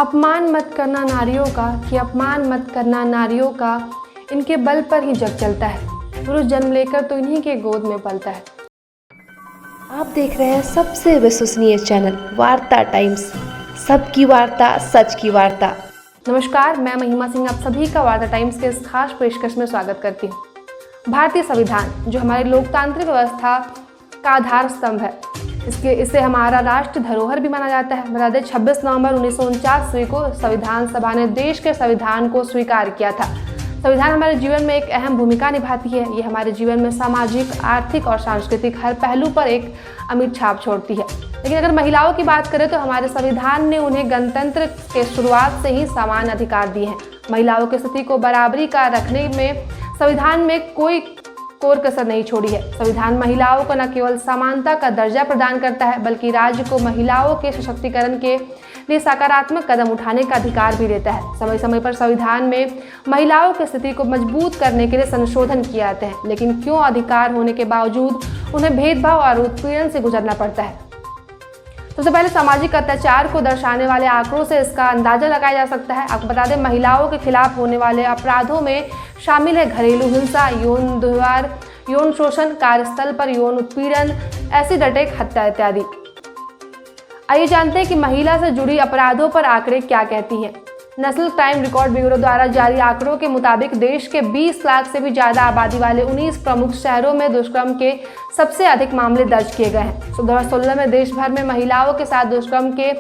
अपमान मत करना नारियों का, कि अपमान मत करना नारियों का, इनके बल पर ही जग चलता है, पुरुष जन्म लेकर तो इन्हीं के गोद में पलता है। आप देख रहे हैं सबसे विश्वसनीय चैनल वार्ता टाइम्स, सबकी वार्ता सच की वार्ता। नमस्कार, मैं महिमा सिंह आप सभी का वार्ता टाइम्स के इस खास पेशकश में स्वागत करती हूँ। भारतीय संविधान जो हमारी लोकतांत्रिक व्यवस्था का आधार स्तंभ है, इसे हमारा राष्ट्र धरोहर भी माना जाता है। बता दें 26 नवंबर 1949 को संविधान सभा ने देश के संविधान को स्वीकार किया था। संविधान हमारे जीवन में एक अहम भूमिका निभाती है। ये हमारे जीवन में सामाजिक, आर्थिक और सांस्कृतिक हर पहलू पर एक अमिट छाप छोड़ती है। लेकिन अगर महिलाओं की बात करें तो हमारे संविधान ने उन्हें गणतंत्र के शुरुआत से ही समान अधिकार दिए हैं। महिलाओं की स्थिति को बराबरी का रखने में संविधान में कोई कोर कसर नहीं छोड़ी है। संविधान महिलाओं को न केवल समानता का दर्जा प्रदान करता है, बल्कि राज्य को महिलाओं के सशक्तिकरण के लिए सकारात्मक कदम उठाने का अधिकार भी देता है। समय समय पर संविधान में महिलाओं की स्थिति को मजबूत करने के लिए संशोधन किए जाते हैं, लेकिन क्यों अधिकार होने के बावजूद उन्हें भेदभाव और उत्पीड़न से गुजरना पड़ता है। सबसे पहले सामाजिक अत्याचार को दर्शाने वाले आंकड़ों से इसका अंदाजा लगाया जा सकता है। आपको बता दें, महिलाओं के खिलाफ होने वाले अपराधों में शामिल है घरेलू हिंसा, यौन दुर्व्यवहार, यौन शोषण, कार्यस्थल पर यौन उत्पीड़न, एसिड अटैक, हत्या इत्यादि। आइए जानते हैं कि महिला से जुड़ी अपराधों पर आंकड़े क्या कहती हैं। नेशनल क्राइम रिकॉर्ड ब्यूरो द्वारा जारी आंकड़ों के मुताबिक देश के 20 लाख से भी ज़्यादा आबादी वाले 19 प्रमुख शहरों में दुष्कर्म के सबसे अधिक मामले दर्ज किए गए हैं। 2016 में देश भर में महिलाओं के साथ दुष्कर्म के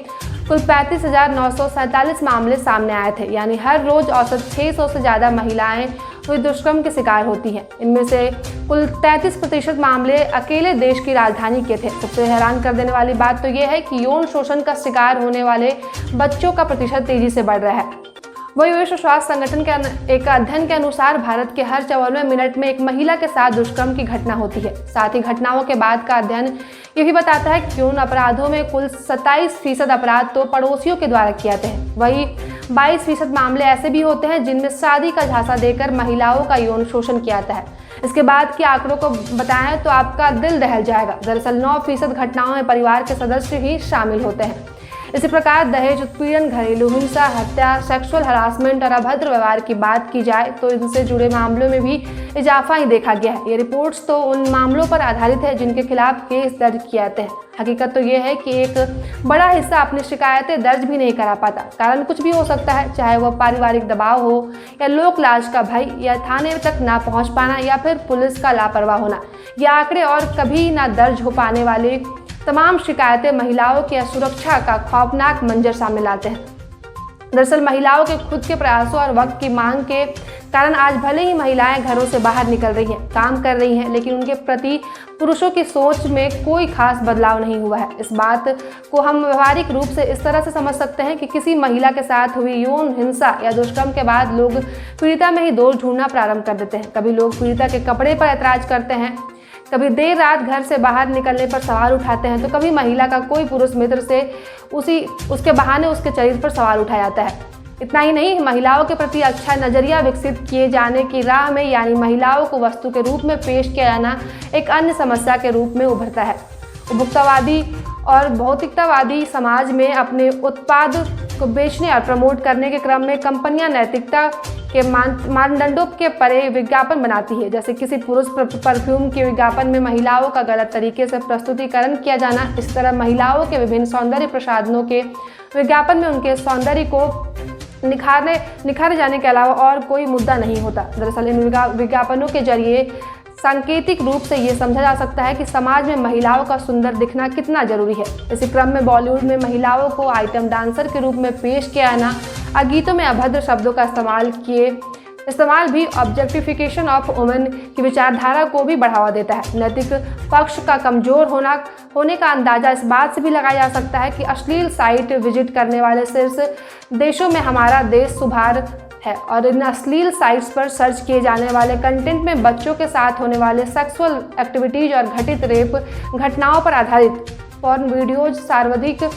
कुल 35,947 मामले सामने आए थे, यानी हर रोज औसत 600 से ज़्यादा महिलाएं हुई दुष्कर्म के शिकार होती हैं। इनमें से कुल 33% मामले अकेले देश की राजधानी के थे। सबसे हैरान कर देने वाली बात तो यह है कि यौन शोषण का शिकार होने वाले बच्चों का प्रतिशत तेजी से बढ़ रहा है। वही विश्व स्वास्थ्य संगठन के एक अध्ययन के अनुसार भारत के हर 54 मिनट में एक महिला के साथ दुष्कर्म की घटना होती है। साथ ही घटनाओं के बाद का अध्ययन ये भी बताता है कि यौन अपराधों में कुल 27% अपराध तो पड़ोसियों के द्वारा किए जाते हैं। वही 22% मामले ऐसे भी होते हैं जिनमें शादी का झांसा देकर महिलाओं का यौन शोषण किया जाता है। इसके बाद के आंकड़ों को बताएं तो आपका दिल दहल जाएगा। दरअसल 9% घटनाओं में परिवार के सदस्य ही शामिल होते हैं। इसी प्रकार दहेज उत्पीड़न, घरेलू हिंसा, हत्या, सेक्सुअल हरासमेंट और अभद्र व्यवहार की बात की जाए तो इनसे जुड़े मामलों में भी इजाफा ही देखा गया है। ये रिपोर्ट्स तो उन मामलों पर आधारित है जिनके खिलाफ केस दर्ज किए जाते हैं। हकीकत तो ये है कि एक बड़ा हिस्सा अपनी शिकायतें दर्ज भी नहीं करा पाता। कारण कुछ भी हो सकता है, चाहे वह पारिवारिक दबाव हो या लोक लाज का भय या थाने तक ना पहुँच पाना या फिर पुलिस का लापरवाह होना। ये आंकड़े और कभी ना दर्ज हो पाने वाले तमाम शिकायतें महिलाओं की असुरक्षा का खौफनाक मंजर सामने लाते हैं। दरअसल महिलाओं के खुद के प्रयासों और वक्त की मांग के कारण आज भले ही महिलाएं घरों से बाहर निकल रही हैं, काम कर रही हैं, लेकिन उनके प्रति पुरुषों की सोच में कोई खास बदलाव नहीं हुआ है। इस बात को हम व्यवहारिक रूप से इस तरह से समझ सकते हैं कि किसी महिला के साथ हुई यौन हिंसा या दुष्कर्म के बाद लोग पीड़िता में ही दोष ढूंढना प्रारंभ कर देते हैं। कभी लोग पीड़िता के कपड़े पर ऐतराज करते हैं, कभी देर रात घर से बाहर निकलने पर सवाल उठाते हैं, तो कभी महिला का कोई पुरुष मित्र से उसके बहाने उसके चरित्र पर सवाल उठाया जाता है। इतना ही नहीं, महिलाओं के प्रति अच्छा नजरिया विकसित किए जाने की राह में यानी महिलाओं को वस्तु के रूप में पेश किया जाना एक अन्य समस्या के रूप में उभरता है। उपभोक्तावादी और भौतिकतावादी समाज में अपने उत्पाद को बेचने और प्रमोट करने के क्रम में कंपनियां नैतिकता के मानदंडों के परे विज्ञापन बनाती है। जैसे किसी पुरुष परफ्यूम के विज्ञापन में महिलाओं का गलत तरीके से प्रस्तुतिकरण किया जाना। इस तरह महिलाओं के विभिन्न सौंदर्य प्रसाधनों के विज्ञापन में उनके सौंदर्य को निखारे जाने के अलावा और कोई मुद्दा नहीं होता। दरअसल इन विज्ञापनों के जरिए सांकेतिक रूप से ये समझा जा सकता है कि समाज में महिलाओं का सुंदर दिखना कितना जरूरी है। इसी क्रम में बॉलीवुड में महिलाओं को आइटम डांसर के रूप में पेश किया जाना और गीतों में अभद्र शब्दों का इस्तेमाल भी ऑब्जेक्टिफिकेशन ऑफ वुमेन की विचारधारा को भी बढ़ावा देता है। नैतिक पक्ष का कमजोर होने का अंदाजा इस बात से भी लगाया जा सकता है कि अश्लील साइट विजिट करने वाले शीर्ष देशों में हमारा देश शुमार है और इन अश्लील साइट्स पर सर्च किए जाने वाले कंटेंट में बच्चों के साथ होने वाले सेक्सुअल एक्टिविटीज और घटित रेप घटनाओं पर आधारित पॉर्न वीडियोज सर्वाधिक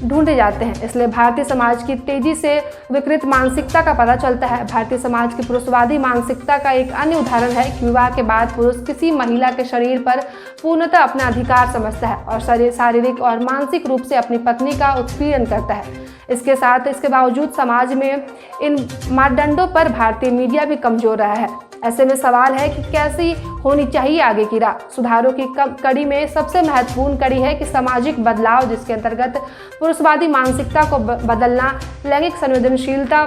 ढूंढे जाते हैं। इसलिए भारतीय समाज की तेजी से विकृत मानसिकता का पता चलता है। भारतीय समाज की पुरुषवादी मानसिकता का एक अन्य उदाहरण है कि विवाह के बाद पुरुष किसी महिला के शरीर पर पूर्णतः अपना अधिकार समझता है और शारीरिक और मानसिक रूप से अपनी पत्नी का उत्पीड़न करता है। इसके बावजूद समाज में इन मापदंडों पर भारतीय मीडिया भी कमजोर रहा है। ऐसे में सवाल है कि कैसी होनी चाहिए आगे की राह। सुधारों की कड़ी में सबसे महत्वपूर्ण कड़ी है कि सामाजिक बदलाव, जिसके अंतर्गत पुरुषवादी मानसिकता को बदलना, लैंगिक संवेदनशीलता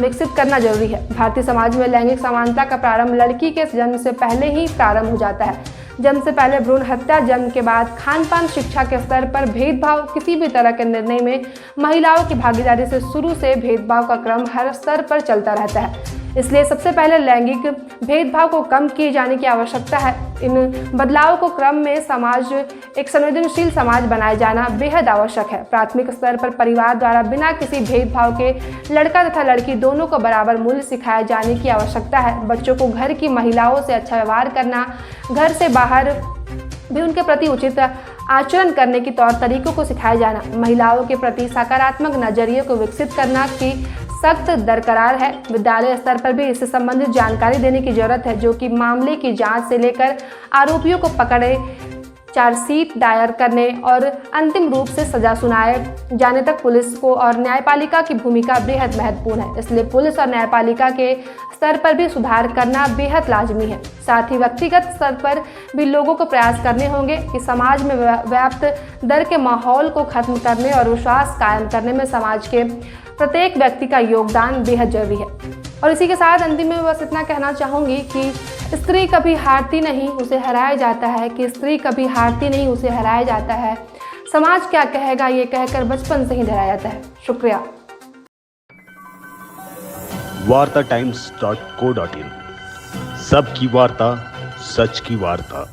विकसित करना जरूरी है। भारतीय समाज में लैंगिक समानता का प्रारंभ लड़की के जन्म से पहले ही प्रारंभ हो जाता है। जन्म से पहले भ्रूण हत्या, जन्म के बाद खान पान, शिक्षा के स्तर पर भेदभाव, किसी भी तरह के निर्णय में महिलाओं की भागीदारी से शुरू से भेदभाव का क्रम हर स्तर पर चलता रहता है। इसलिए सबसे पहले लैंगिक भेदभाव को कम किए जाने की आवश्यकता है। इन बदलावों को क्रम में एक संवेदनशील समाज बनाए जाना बेहद आवश्यक है। प्राथमिक स्तर पर परिवार द्वारा बिना किसी भेदभाव के लड़का तथा लड़की दोनों को बराबर मूल्य सिखाए जाने की आवश्यकता है। बच्चों को घर की महिलाओं से अच्छा व्यवहार करना, घर से बाहर भी उनके प्रति उचित आचरण करने की तौर तरीकों को सिखाया जाना, महिलाओं के प्रति सकारात्मक नजरिए को विकसित करना की सख्त दरकार है। विद्यालय स्तर पर भी इससे संबंधित जानकारी देने की जरूरत है, जो कि मामले की जांच से लेकर आरोपियों को पकड़े, चार्जशीट दायर करने और अंतिम रूप से सजा सुनाए जाने तक पुलिस को और न्यायपालिका की भूमिका बेहद महत्वपूर्ण है। इसलिए पुलिस और न्यायपालिका के स्तर पर भी सुधार करना बेहद लाजमी है। साथ ही व्यक्तिगत स्तर पर भी लोगों को प्रयास करने होंगे कि समाज में व्याप्त डर के माहौल को खत्म करने और विश्वास कायम करने में समाज के प्रत्येक व्यक्ति का योगदान बेहद जरूरी है। और इसी के साथ अंतिम में बस इतना कहना चाहूँगी कि स्त्री कभी हारती नहीं, उसे हराया जाता है। कि स्त्री कभी हारती नहीं, उसे हराया जाता है। समाज क्या कहेगा, ये कहकर बचपन से ही डराया जाता है। शुक्रिया। wartatimes.co.in सबकी वार्ता, सच की वार्ता।